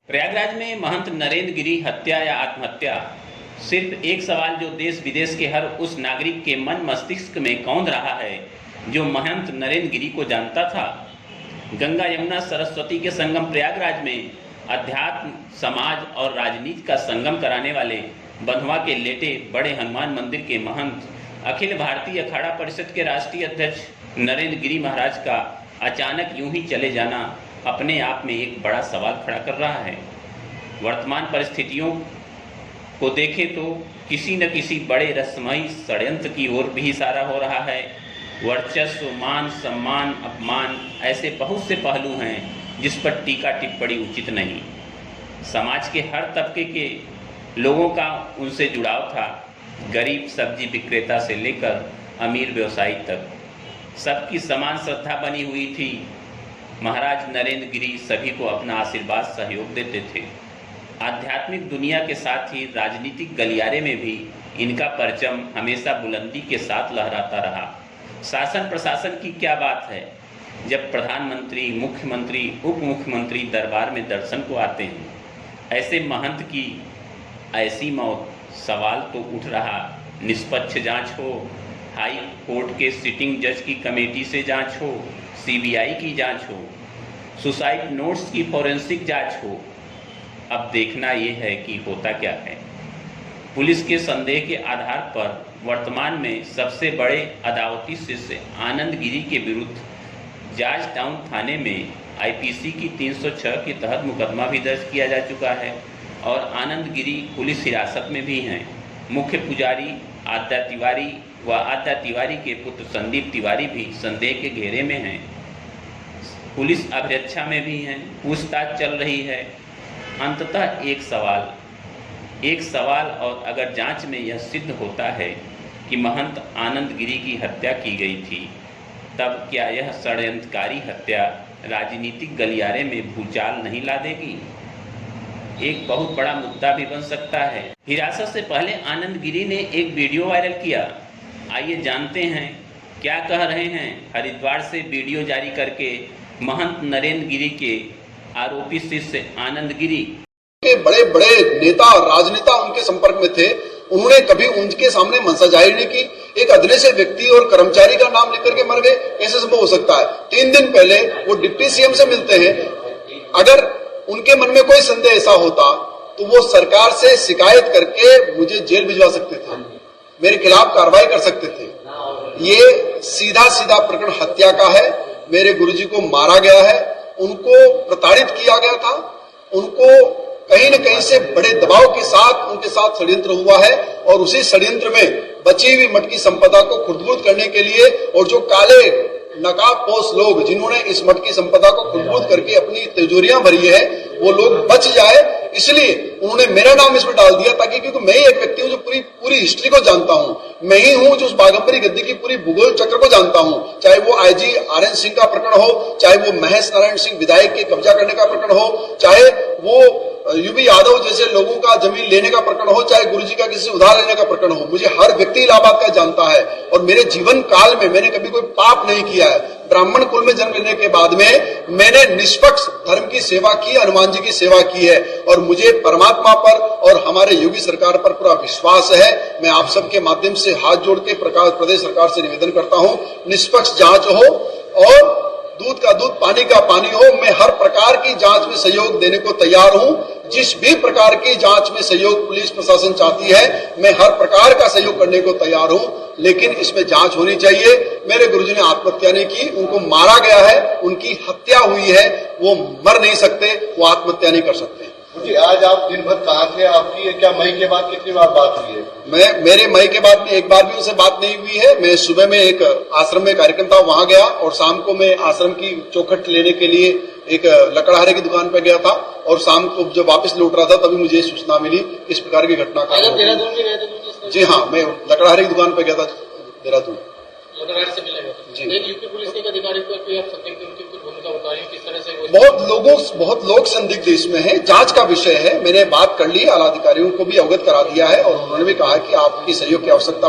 प्रयागराज में महंत नरेंद्र गिरी हत्या या आत्महत्या, सिर्फ एक सवाल जो देश विदेश के हर उस नागरिक के मन मस्तिष्क में कौंध रहा है जो महंत नरेंद्र गिरी को जानता था। गंगा यमुना सरस्वती के संगम प्रयागराज में अध्यात्म, समाज और राजनीति का संगम कराने वाले बंधवा के लेटे बड़े हनुमान मंदिर के महंत अखिल भारतीय अखाड़ा परिषद के राष्ट्रीय अध्यक्ष नरेंद्र गिरी महाराज का अचानक यूं ही चले जाना अपने आप में एक बड़ा सवाल खड़ा कर रहा है। वर्तमान परिस्थितियों को देखें तो किसी न किसी बड़े रहस्यमयी षड्यंत्र की ओर भी इशारा हो रहा है। वर्चस्व, मान, सम्मान, अपमान, ऐसे बहुत से पहलू हैं जिस पर टीका टिप्पणी उचित नहीं। समाज के हर तबके के लोगों का उनसे जुड़ाव था। गरीब सब्जी विक्रेता से लेकर अमीर व्यवसायी तक सबकी समान श्रद्धा बनी हुई थी। महाराज नरेंद्र गिरी सभी को अपना आशीर्वाद सहयोग देते थे। आध्यात्मिक दुनिया के साथ ही राजनीतिक गलियारे में भी इनका परचम हमेशा बुलंदी के साथ लहराता रहा। शासन प्रशासन की क्या बात है, जब प्रधानमंत्री, मुख्यमंत्री, उप मुख्यमंत्री दरबार में दर्शन को आते हैं, ऐसे महंत की ऐसी मौत, सवाल तो उठ रहा। निष्पक्ष जांच हो, हाई कोर्ट के सिटिंग जज की कमेटी से जांच हो, सीबीआई की जांच हो, सुसाइड नोट्स की फॉरेंसिक जांच हो। अब देखना ये है कि होता क्या है। पुलिस के संदेह के आधार पर वर्तमान में सबसे बड़े अदावती शिष्य आनंद गिरी के विरुद्ध जाज टाउन थाने में आईपीसी की 306 के तहत मुकदमा भी दर्ज किया जा चुका है और आनंद गिरी पुलिस हिरासत में भी हैं। मुख्य पुजारी आद्या तिवारी व आद्या तिवारी के पुत्र संदीप तिवारी भी संदेह के घेरे में हैं। पुलिस अभिरक्षा में भी हैं, पूछताछ चल रही है। अंततः एक सवाल और अगर जांच में यह सिद्ध होता है कि महंत आनंद गिरी की हत्या की गई थी, तब क्या यह षड्यंत्रकारी हत्या राजनीतिक गलियारे में भूचाल नहीं ला देगी? एक बहुत बड़ा मुद्दा भी बन सकता है। हिरासत से पहले आनंद गिरी ने एक वीडियो वायरल किया। आइए जानते हैं क्या कह रहे हैं हरिद्वार से वीडियो जारी करके महंत नरेंद्र गिरी के आरोपी शिष्य आनंद गिरी। के बड़े बड़े नेता, राजनेता उनके संपर्क में थे। उन्होंने कभी उनके सामने मनसा जाहिर नहीं की। एक अधने से व्यक्ति और कर्मचारी का नाम लेकर के मर गए, कैसे संभव हो सकता है? 3 दिन पहले वो डिप्टी सीएम से मिलते हैं। अगर उनके मन में कोई संदेह ऐसा होता तो वो सरकार से शिकायत करके मुझे जेल भिजवा सकते थे, मेरे खिलाफ कार्रवाई कर सकते थे। ये सीधा प्रकरण हत्या का है। मेरे गुरुजी को मारा गया है, उनको प्रताड़ित किया गया था, उनको कहीं न कहीं से बड़े दबाव के साथ उनके साथ षड्यंत्र हुआ है और उसी षड्यंत्र में बची हुई मठ की संपदा को खुर्द-बुर्द करने के लिए और जो काले नकाबपोश लोग जिन्होंने इस मठ की संपदा को खुर्द-बुर्द करके अपनी तिजोरियां भरी है, वो लोग बच जाए, इसलिए उन्होंने मेरा नाम इसमें डाल दिया ताकि, क्योंकि मैं ही एक व्यक्ति हूं जो पूरी हिस्ट्री को जानता हूं। मैं ही हूं जो उस बाघम्बरी गद्दी की पूरी भूगोल चक्र को जानता हूं। चाहे वो आईजी आरएन सिंह का प्रकरण हो, चाहे वो महेश नारायण सिंह विधायक के कब्जा करने का प्रकरण हो, चाहे वो यूपी यादव जैसे लोगों का जमीन लेने का प्रकरण हो, चाहे गुरुजी का किसी उधार लेने का प्रकरण हो। मुझे हर व्यक्ति इलाहाबाद का जानता है और मेरे जीवन काल में मैंने कभी कोई पाप नहीं किया है। ब्राह्मण कुल में जन्म लेने के बाद में मैंने निष्पक्ष धर्म की सेवा की, हनुमान जी की सेवा की है और मुझे परमात्मा पर और हमारे योगी सरकार पर पूरा विश्वास है। मैं आप सबके माध्यम से हाथ जोड़ के प्रदेश सरकार से निवेदन करता हूं, निष्पक्ष जांच हो और दूध का दूध, पानी का पानी हो। मैं हर प्रकार की जांच में सहयोग देने को तैयार हूं। जिस भी प्रकार की जांच में सहयोग पुलिस प्रशासन चाहती है, मैं हर प्रकार का सहयोग करने को तैयार हूं, लेकिन इसमें जांच होनी चाहिए। मेरे गुरुजी ने आत्महत्या नहीं की, उनको मारा गया है, उनकी हत्या हुई है। वो मर नहीं सकते, वो आत्महत्या नहीं कर सकते। जी, आज आप दिन भर कहाँ थे? आपकी क्या मई के बाद कितनी बार बात हुई है? मेरे मई के बाद में एक बार भी उनसे बात नहीं हुई है। मैं सुबह में एक आश्रम में कार्यक्रम था, वहां गया और शाम को मैं आश्रम की चौखट लेने के लिए एक लकड़हारे की दुकान पर गया था और शाम को जब वापस लौट रहा था तभी मुझे सूचना मिली इस प्रकार की घटना का। देहरादून में गए थे? जी हाँ, मैं लकड़हारे की दुकान पर गया था देहरादून। से मिला जी। यूपी पुलिस के अधिकारी को आप संदिग्ध उनकी कुछ भूमिका बताइए, किस तरह से? बहुत लोग संदिग्ध इसमें हैं, जांच का विषय है। मैंने बात कर ली, आला अधिकारियों को भी अवगत करा दिया है और उन्होंने भी कहा कि आपकी सहयोग की आवश्यकता